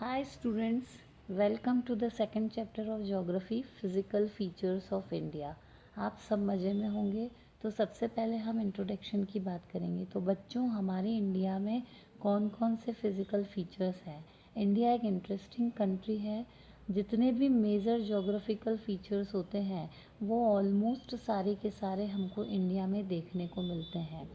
Hi students, welcome to the second chapter of Geography Physical Features of India। आप सब मज़े में होंगे। तो सबसे पहले हम इंट्रोडक्शन की बात करेंगे। तो बच्चों, हमारे इंडिया में कौन कौन से फिज़िकल फीचर्स हैं। इंडिया एक इंटरेस्टिंग कंट्री है। जितने भी मेजर जोग्राफिकल फीचर्स होते हैं वो ऑलमोस्ट सारे के सारे हमको इंडिया में देखने को मिलते हैं।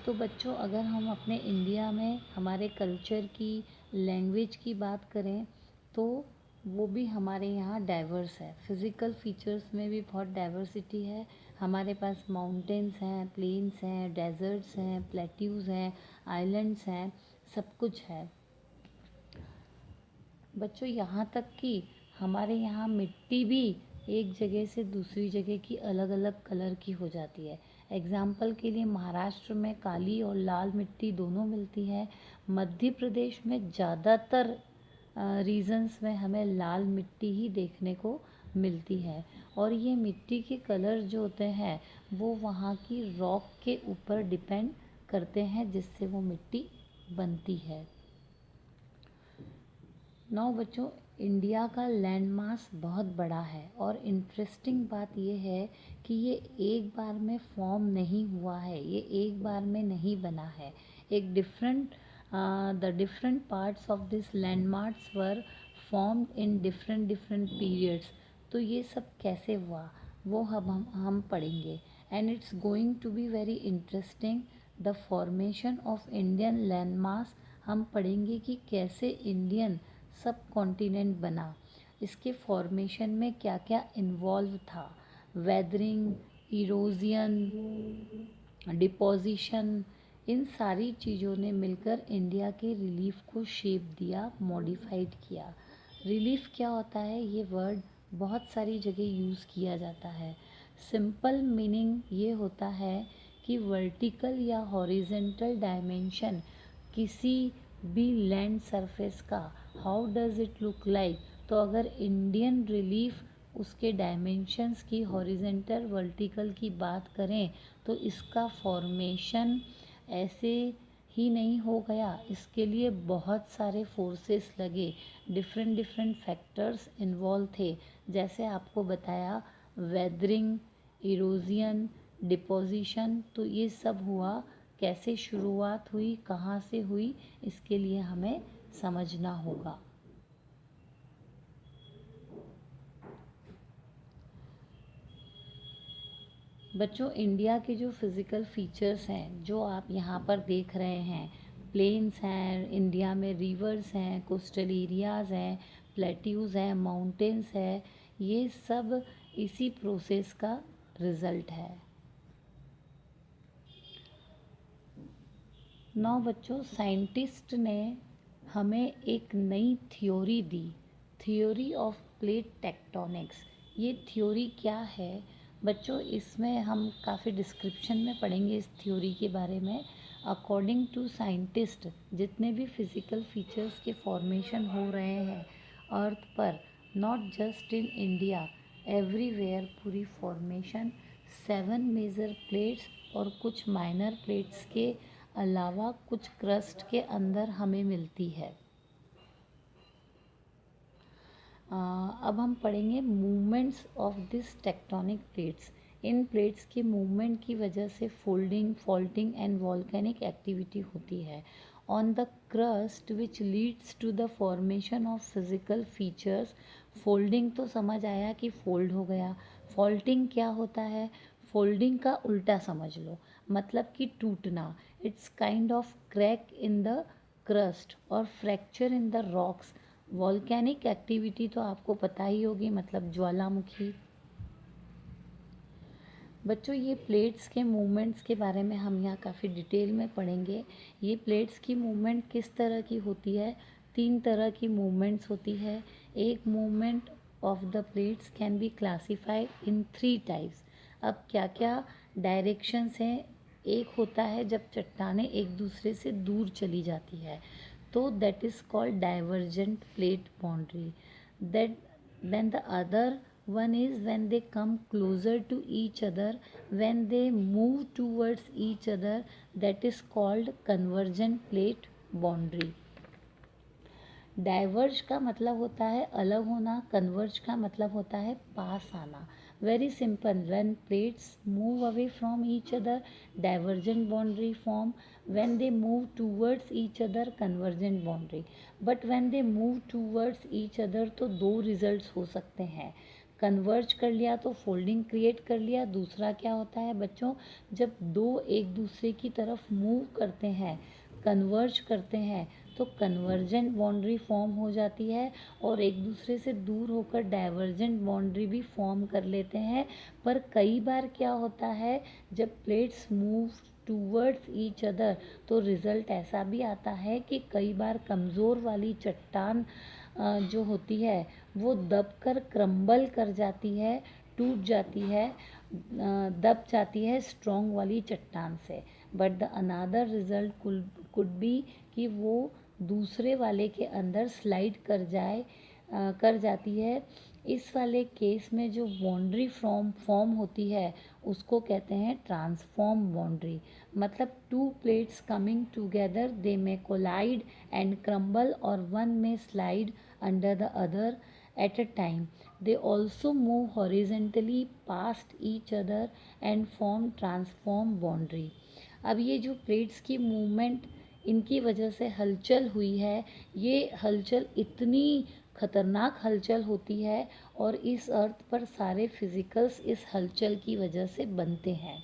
तो बच्चों, अगर हम अपने इंडिया में हमारे कल्चर की, लैंग्वेज की बात करें तो वो भी हमारे यहाँ डाइवर्स है। फिज़िकल फीचर्स में भी बहुत डाइवर्सिटी है। हमारे पास माउंटेन्स हैं, प्लेन्स हैं, डेजर्ट्स हैं, प्लेट्यूज़ हैं, आइलैंड्स हैं, सब कुछ है। बच्चों, यहाँ तक कि हमारे यहाँ मिट्टी भी एक जगह से दूसरी जगह की अलग अलग कलर की हो जाती है। एग्ज़ाम्पल के लिए महाराष्ट्र में काली और लाल मिट्टी दोनों मिलती है। मध्य प्रदेश में ज़्यादातर रीजन्स में हमें लाल मिट्टी ही देखने को मिलती है। और ये मिट्टी के कलर जो होते हैं वो वहाँ की रॉक के ऊपर डिपेंड करते हैं जिससे वो मिट्टी बनती है। नौ बच्चों, इंडिया का लैंड मास बहुत बड़ा है और इंटरेस्टिंग बात यह है कि ये एक बार में फॉर्म नहीं हुआ है, ये एक बार में नहीं बना है। एक the different parts of this land mass were formed in different periods. तो ये सब कैसे हुआ वो हम पढ़ेंगे। And it's going to be very interesting. The formation of Indian land mass, हम पढ़ेंगे कि कैसे इंडियन सब कॉन्टिनेंट बना, इसके फॉर्मेशन में क्या क्या इन्वॉल्व था। वेदरिंग, इरोजियन, डिपोजिशन, इन सारी चीज़ों ने मिलकर इंडिया के रिलीफ को शेप दिया, मॉडिफाइड किया। रिलीफ क्या होता है, ये वर्ड बहुत सारी जगह यूज़ किया जाता है। सिंपल मीनिंग ये होता है कि वर्टिकल या हॉरिजेंटल डायमेंशन किसी भी लैंड सरफेस का how does it look like. तो अगर इंडियन रिलीफ उसके डायमेंशंस की, हॉरिजेंटल वर्टिकल की बात करें तो इसका फॉर्मेशन ऐसे ही नहीं हो गया। इसके लिए बहुत सारे फोर्सेस लगे, डिफरेंट फैक्टर्स इन्वॉल्व थे। जैसे आपको बताया, वेदरिंग, इरोजियन, डिपोजिशन, तो ये सब हुआ। कैसे शुरुआत हुई, कहाँ से हुई, इसके लिए हमें समझना होगा। बच्चों, इंडिया के जो फिज़िकल फीचर्स हैं जो आप यहाँ पर देख रहे हैं, प्लेन्स हैं, इंडिया में रिवर्स हैं, कोस्टल एरियाज़ हैं, प्लेट्यूज़ हैं, माउंटेन्स है, ये सब इसी प्रोसेस का रिज़ल्ट है। नौ बच्चों, साइंटिस्ट ने हमें एक नई theory the, theory of plate tectonics. ये थ्योरी क्या है बच्चों, इसमें हम काफ़ी डिस्क्रिप्शन में पढ़ेंगे इस थ्योरी के बारे में। अकॉर्डिंग टू साइंटिस्ट, जितने भी फिज़िकल फीचर्स के फॉर्मेशन हो रहे हैं अर्थ पर, not just in India, everywhere, पूरी फॉर्मेशन 7 मेजर प्लेट्स और कुछ माइनर प्लेट्स के अलावा कुछ क्रस्ट के अंदर हमें मिलती है। अब हम पढ़ेंगे movements of this tectonic plates. इन प्लेट्स के मूवमेंट की वजह से folding, faulting and volcanic activity होती है on the crust which leads to the formation of physical features. Folding तो समझ आया कि फोल्ड हो गया। फॉल्टिंग क्या होता है, फोल्डिंग का उल्टा समझ लो, मतलब कि टूटना। It's kind of crack in the crust और fracture in the rocks. Volcanic activity तो आपको पता ही होगी, मतलब ज्वालामुखी। बच्चों, ये प्लेट्स के मूवमेंट्स के बारे में हम यहाँ काफ़ी डिटेल में पढ़ेंगे। ये प्लेट्स की मूवमेंट किस तरह की होती है, 3 तरह की मूवमेंट्स होती है। एक movement of the plates can be classified in 3 types. अब क्या क्या डायरेक्शंस हैं, एक होता है जब चट्टानें एक दूसरे से दूर चली जाती है, तो that is called divergent plate boundary. That then the other one is when they come closer to each other, when they move towards each other, that is called convergent plate boundary. Diverge का मतलब होता है अलग होना, converge का मतलब होता है पास आना। Very simple, when plates move away from each other divergent boundary form, when they move towards each other convergent boundary. But when they move towards each other तो दो रिजल्ट्स हो सकते हैं। कन्वर्ज कर लिया तो फोल्डिंग क्रिएट कर लिया। दूसरा क्या होता है बच्चों, जब दो एक दूसरे की तरफ मूव करते हैं, कन्वर्ज करते हैं, तो कन्वर्जेंट बाउंड्री फॉर्म हो जाती है और एक दूसरे से दूर होकर डाइवर्जेंट बाउंड्री भी फॉर्म कर लेते हैं। पर कई बार क्या होता है, जब plates move towards each other तो रिज़ल्ट ऐसा भी आता है कि कई बार कमज़ोर वाली चट्टान जो होती है वो दबकर क्रम्बल कर जाती है, टूट जाती है, दब जाती है स्ट्रॉन्ग वाली चट्टान से। But the another result could be कि वो दूसरे वाले के अंदर स्लाइड कर जाती है। इस वाले केस में जो बाउंड्री फॉर्म होती है उसको कहते हैं ट्रांसफॉर्म बाउंड्री। मतलब two plates coming together they may collide and crumble और वन में slide under the other at a time. They also move horizontally past each other and form transform boundary. अब ये जो प्लेट्स की movement इनकी वजह से हलचल हुई है, ये हलचल इतनी खतरनाक हलचल होती है और इस अर्थ पर सारे फिजिकल्स इस हलचल की वजह से बनते हैं।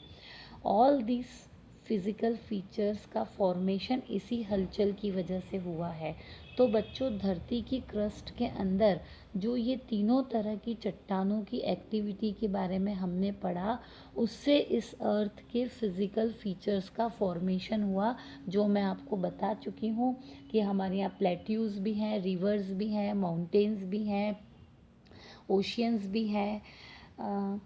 ऑल दिस फिज़िकल फीचर्स का फॉर्मेशन इसी हलचल की वजह से हुआ है। तो बच्चों, धरती की क्रस्ट के अंदर जो ये तीनों तरह की चट्टानों की एक्टिविटी के बारे में हमने पढ़ा, उससे इस अर्थ के फिज़िकल फीचर्स का फॉर्मेशन हुआ, जो मैं आपको बता चुकी हूँ कि हमारे यहाँ प्लेट्यूज भी हैं, रिवर्स भी हैं, माउंटेन्स भी हैं, ओशियंस भी हैं।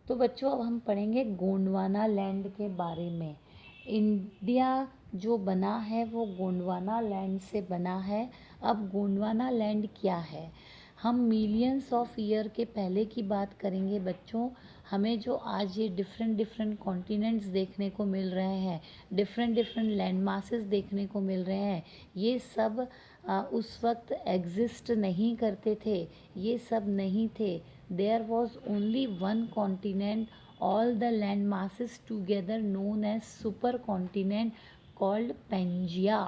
तो बच्चों, अब हम पढ़ेंगे गोंडवाना लैंड के बारे में। इंडिया जो बना है वो गोंडवाना लैंड से बना है। अब गोंडवाना लैंड क्या है, हम मिलियंस ऑफ ईयर के पहले की बात करेंगे बच्चों। हमें जो आज ये डिफरेंट डिफरेंट कॉन्टिनेंट्स देखने को मिल रहे हैं, डिफरेंट डिफरेंट लैंड मासेस देखने को मिल रहे हैं, ये सब उस वक्त एग्जिस्ट नहीं करते थे, ये सब नहीं थे। There was only one continent, all the land masses together known as supercontinent called Pangaea.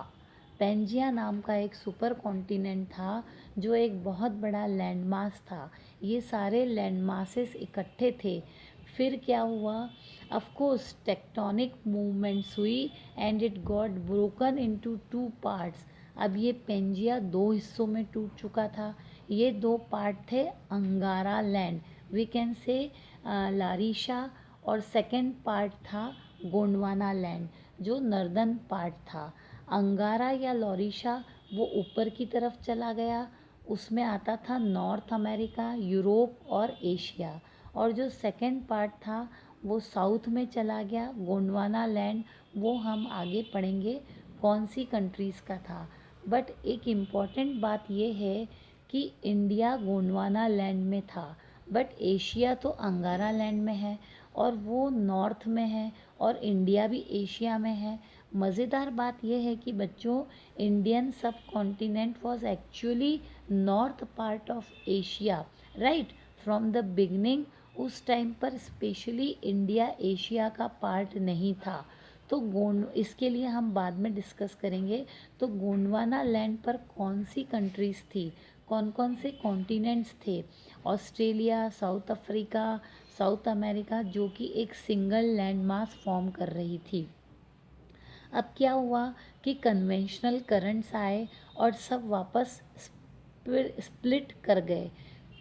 Pangaea नाम का एक सुपर कॉन्टिनेंट था जो एक बहुत बड़ा लैंड मास था। ये सारे लैंड मासेस इकट्ठे थे। फिर क्या हुआ, ऑफ कोर्स टेक्टोनिक मूवमेंट्स हुई and it got broken into two parts. अब ये पेंजिया दो हिस्सों में टूट चुका था। ये दो पार्ट थे अंगारा लैंड, वी कैन से लारिशा, और सेकेंड पार्ट था गोंडवाना लैंड जो नर्दर्न पार्ट था। अंगारा या लॉरिशा वो ऊपर की तरफ चला गया, उसमें आता था नॉर्थ अमेरिका, यूरोप और एशिया। और जो सेकेंड पार्ट था वो साउथ में चला गया, गोंडवाना लैंड। वो हम आगे पढ़ेंगे कौन सी कंट्रीज़ का था। बट एक इम्पॉर्टेंट बात ये है कि इंडिया गोंडवाना लैंड में था, बट एशिया तो अंगारा लैंड में है और वो नॉर्थ में है और इंडिया भी एशिया में है। मज़ेदार बात यह है कि बच्चों, इंडियन सब continent was actually north part of Asia, right from the beginning. उस टाइम पर स्पेशली इंडिया एशिया का पार्ट नहीं था। तो इसके लिए हम बाद में डिस्कस करेंगे। तो गोंडवाना लैंड पर कौन सी कंट्रीज़ थी, कौन कौन से कॉन्टिनेंट्स थे, Australia, south Africa, south America, जो कि एक सिंगल लैंड मास फॉर्म कर रही थी। अब क्या हुआ कि कन्वेंशनल करंट्स आए और सब वापस स्प्लिट कर गए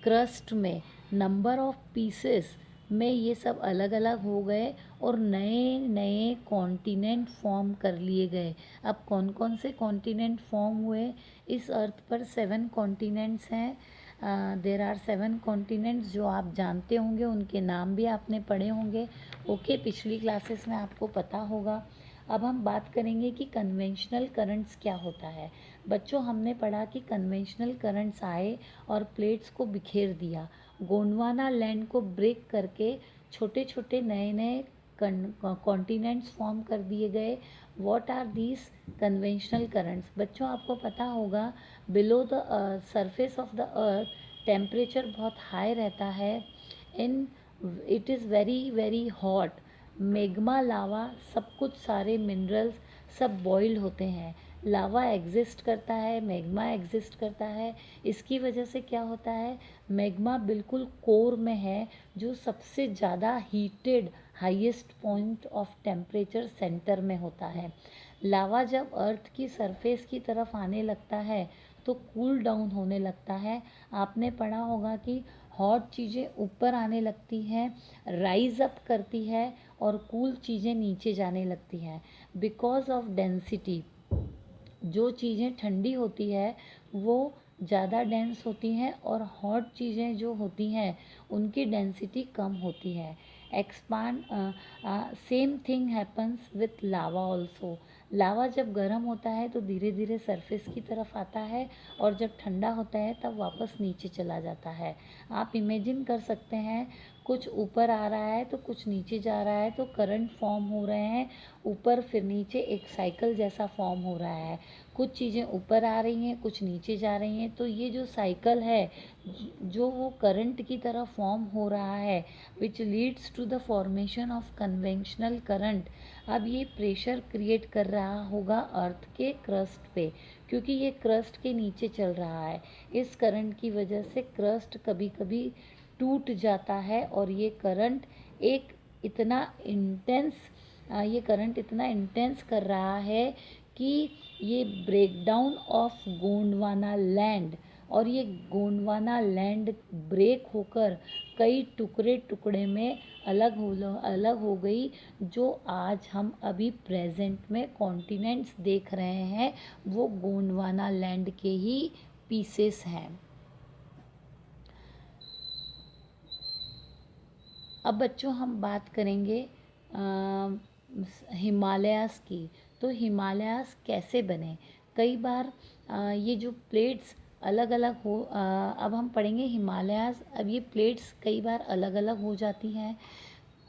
क्रस्ट में, नंबर ऑफ पीसेस में ये सब अलग अलग हो गए और नए नए कॉन्टिनेंट फॉर्म कर लिए गए। अब कौन कौन से कॉन्टिनेंट फॉर्म हुए, इस अर्थ पर 7 कॉन्टिनेंट्स हैं। देर आर 7 कॉन्टिनेंट्स जो आप जानते होंगे, उनके नाम भी आपने पढ़े होंगे। ओके, पिछली क्लासेस में आपको पता होगा। अब हम बात करेंगे कि कन्वेंशनल करंट्स क्या होता है। बच्चों, हमने पढ़ा कि कन्वेंशनल करंट्स आए और प्लेट्स को बिखेर दिया, गोंडवाना लैंड को ब्रेक करके छोटे छोटे नए नए कॉन्टिनेंट्स फॉर्म कर दिए गए। What are these conventional currents? बच्चों आपको पता होगा below the surface of the earth temperature बहुत हाई रहता है, in it is very very hot, magma lava सब कुछ सारे मिनरल्स सब बॉइल्ड होते हैं, लावा एग्जिस्ट करता है, मैग्मा एग्जिस्ट करता है। इसकी वजह से क्या होता है, मैग्मा बिल्कुल कोर में है जो सबसे ज़्यादा heated highest point of temperature centre में होता है। लावा जब अर्थ की सरफेस की तरफ आने लगता है तो कूल डाउन होने लगता है। आपने पढ़ा होगा कि हॉट चीज़ें ऊपर आने लगती हैं, राइज अप करती है, और कूल चीज़ें नीचे जाने लगती हैं बिकॉज ऑफ डेंसिटी। जो चीज़ें ठंडी होती है वो ज़्यादा डेंस होती हैं और हॉट चीज़ें जो होती हैं उनकी डेंसिटी कम होती है। Expand same thing happens with lava also. Lava जब गर्म होता है तो धीरे धीरे सरफेस की तरफ आता है और जब ठंडा होता है तब वापस नीचे चला जाता है। आप इमेजिन कर सकते हैं, कुछ ऊपर आ रहा है तो कुछ नीचे जा रहा है, तो करंट फॉर्म हो रहे हैं ऊपर फिर नीचे, एक साइकिल जैसा फॉर्म हो रहा है। कुछ चीज़ें ऊपर आ रही हैं, कुछ नीचे जा रही हैं, तो ये जो साइकिल है जो वो करंट की तरह फॉर्म हो रहा है which leads to the formation of conventional current. अब ये प्रेशर क्रिएट कर रहा होगा अर्थ के क्रस्ट पे, क्योंकि ये क्रस्ट के नीचे चल रहा है। इस करंट की वजह से क्रस्ट कभी कभी टूट जाता है और ये करंट इतना इंटेंस ये करंट इतना इंटेंस कर रहा है कि ये ब्रेकडाउन ऑफ गोंडवाना लैंड, और ये गोंडवाना लैंड ब्रेक होकर कई टुकड़े टुकड़े में अलग हो गई। जो आज हम अभी प्रेजेंट में कॉन्टिनेंट्स देख रहे हैं वो गोंडवाना लैंड के ही पीसेस हैं। अब बच्चों हम बात करेंगे हिमालयाज़ की। तो हिमालयाज़ कैसे बने? कई बार ये जो प्लेट्स अलग अलग अब हम पढ़ेंगे हिमालयाज़। अब ये प्लेट्स कई बार अलग अलग हो जाती हैं,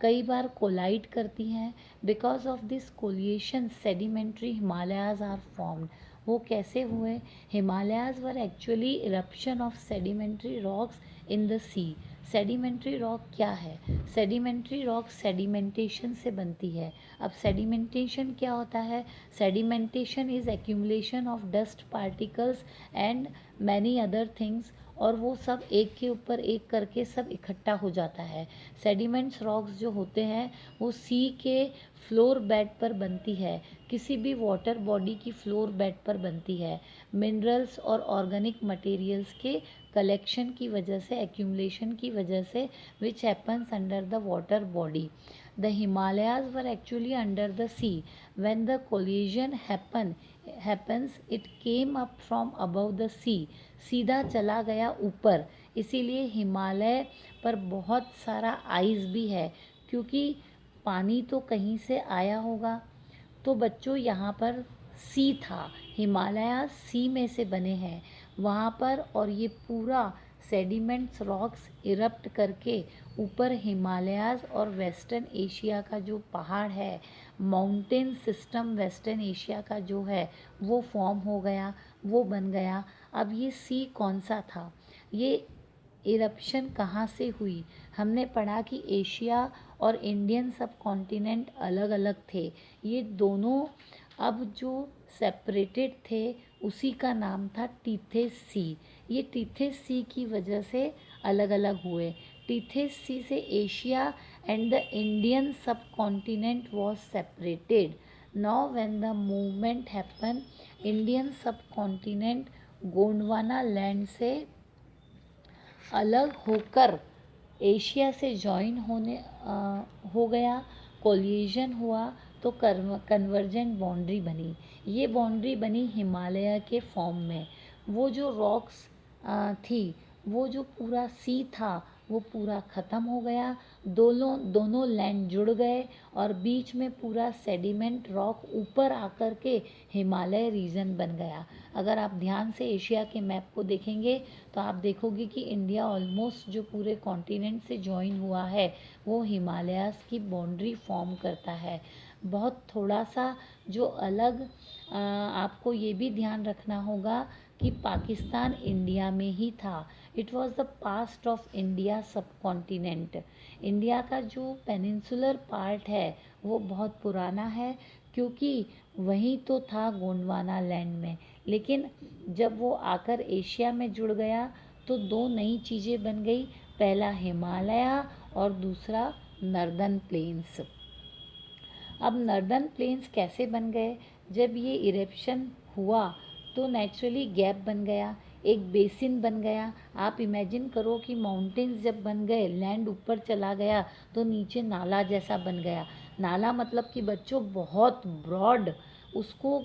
कई बार कोलाइड करती हैं। Because of this collision sedimentary Himalayas are formed. वो कैसे हुए? Himalayas were actually eruption of sedimentary rocks in the sea. Sedimentary rock क्या है? सेडिमेंट्री रॉक सेडिमेंटेशन से बनती है। अब सेडिमेंटेशन क्या होता है? Sedimentation is accumulation of dust particles and many other things, और वो सब एक के ऊपर एक करके सब इकट्ठा हो जाता है। सेडिमेंट्स रॉक्स जो होते हैं वो सी के फ्लोर बेड पर बनती है, किसी भी वाटर बॉडी की फ्लोर बेड पर बनती है। मिनरल्स और ऑर्गेनिक मटेरियल्स के कलेक्शन की वजह से, एक्यूमुलेशन की वजह से, which happens under the water body. The Himalayas were actually under the sea. When the collision happens it came up from above the sea, सीधा चला गया ऊपर। इसीलिए हिमालय पर बहुत सारा आइस भी है, क्योंकि पानी तो कहीं से आया होगा। तो बच्चों यहाँ पर सी था, हिमालय सी में से बने हैं वहाँ पर, और ये पूरा सेडिमेंट्स रॉक्स इरप्ट करके ऊपर हिमालयाज़ और वेस्टर्न एशिया का जो पहाड़ है, माउंटेन सिस्टम वेस्टर्न एशिया का जो है वो फॉर्म हो गया, वो बन गया। अब ये सी कौन सा था? ये इरप्शन कहाँ से हुई? हमने पढ़ा कि एशिया और इंडियन सब कॉन्टिनेंट अलग अलग थे। ये दोनों अब जो सेपरेटेड थे उसी का नाम था टीथेस सी। ये टीथेस सी की वजह से अलग अलग हुए। टीथेस सी से एशिया एंड द इंडियन सब continent was separated. Now when the movement happen, Indian सब कॉन्टिनेंट गोंडवाना लैंड से अलग होकर एशिया से जॉइन हो गया, कोलिजन हुआ, तो कन्वर्जेंट बाउंड्री बनी। ये बाउंड्री बनी हिमालय के फॉर्म में। वो जो रॉक्स थी, वो जो पूरा सी था वो पूरा ख़त्म हो गया, दोनों लैंड जुड़ गए और बीच में पूरा सेडिमेंट रॉक ऊपर आकर के हिमालय रीजन बन गया। अगर आप ध्यान से एशिया के मैप को देखेंगे तो आप देखोगे कि इंडिया ऑलमोस्ट जो पूरे कॉन्टिनेंट से ज्वाइन हुआ है वो हिमालयाज़ की बाउंड्री फॉर्म करता है। बहुत थोड़ा सा जो अलग आपको ये भी ध्यान रखना होगा कि पाकिस्तान इंडिया में ही था। It was the past of India सब कॉन्टिनेंट। इंडिया का जो पेनिनसुलर पार्ट है वो बहुत पुराना है, क्योंकि वहीं तो था गोंडवाना लैंड में। लेकिन जब वो आकर एशिया में जुड़ गया तो दो नई चीज़ें बन गई, पहला हिमालय और दूसरा नर्दर्न प्लेन्स। अब नर्दर्न प्लेन्स कैसे बन गए? जब ये इरेप्शन हुआ तो नेचुरली गैप बन गया, एक बेसिन बन गया। आप इमेजिन करो कि माउंटेन्स जब बन गए, लैंड ऊपर चला गया तो नीचे नाला जैसा बन गया। नाला मतलब कि बच्चों बहुत ब्रॉड, उसको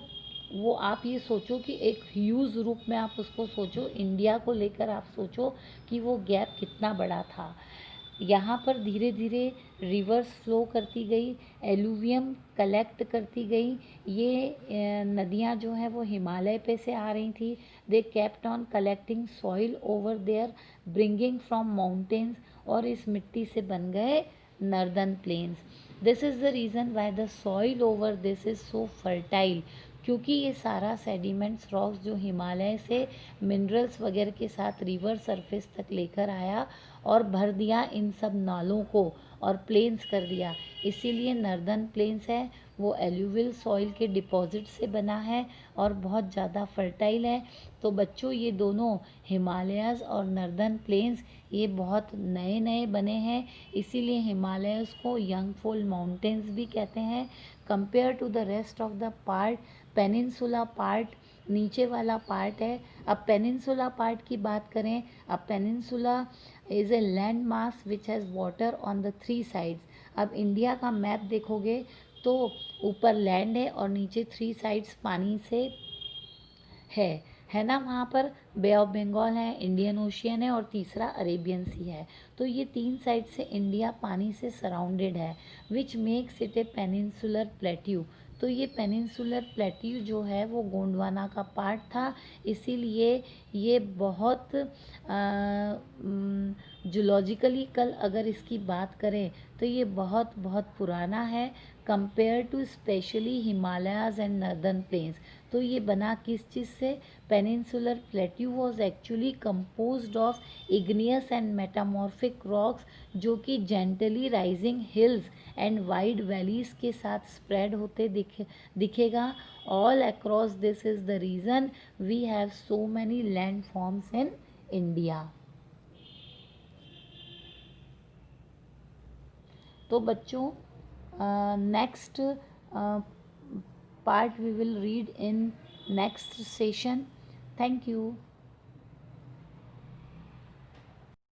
वो आप ये सोचो कि एक ह्यूज रूप में आप उसको सोचो, इंडिया को लेकर आप सोचो कि वो गैप कितना बड़ा था। यहाँ पर धीरे धीरे रिवर्स फ्लो करती गई, एलुवियम कलेक्ट करती गई। ये नदियाँ जो हैं वो हिमालय पे से आ रही थी। They kept on collecting soil over there, bringing from mountains, और इस मिट्टी से बन गए northern plains. This is the reason why the soil over this is so fertile, क्योंकि ये सारा सेडिमेंट्स रॉक्स जो हिमालय से मिनरल्स वगैरह के साथ रिवर सरफेस तक लेकर आया और भर दिया इन सब नालों को और प्लेन्स कर दिया। इसीलिए नर्दर्न प्लेन्स है वो एल्यूवियल सॉइल के डिपॉजिट से बना है और बहुत ज़्यादा फर्टाइल है। तो बच्चों ये दोनों हिमालयस और नर्दर्न प्लेन्स ये बहुत नए नए बने हैं, इसीलिए हिमालयस को यंग फोल्ड माउंटेन्स भी कहते हैं। Compare to the rest of the part, peninsula part नीचे वाला पार्ट है। अब पेनिनसुला पार्ट की बात करें, अब peninsula is a land mass which has water on the 3 sides. अब इंडिया का मैप देखोगे तो ऊपर लैंड है और नीचे 3 साइड्स पानी से है ना। वहाँ पर बे ऑफ बंगाल है, इंडियन ओशियन है और तीसरा अरेबियन सी है। तो ये 3 साइड से इंडिया पानी से सराउंडेड है, which makes it A peninsular plateau. तो ये पेनिनसुलर प्लेट्यू जो है वो गोंडवाना का पार्ट था, इसीलिए ये बहुत जूलॉजिकली कल अगर इसकी बात करें तो ये बहुत बहुत पुराना है, compare to specially Himalayas and northern plains. तो ये बना किस चीज़ से? Peninsular plateau was actually composed of igneous and metamorphic rocks, जो कि gently rising hills and wide valleys के साथ स्प्रेड होते दिखेगा all across. This is the reason we have so many land forms in India. तो बच्चों next part we will read in next session. Thank you.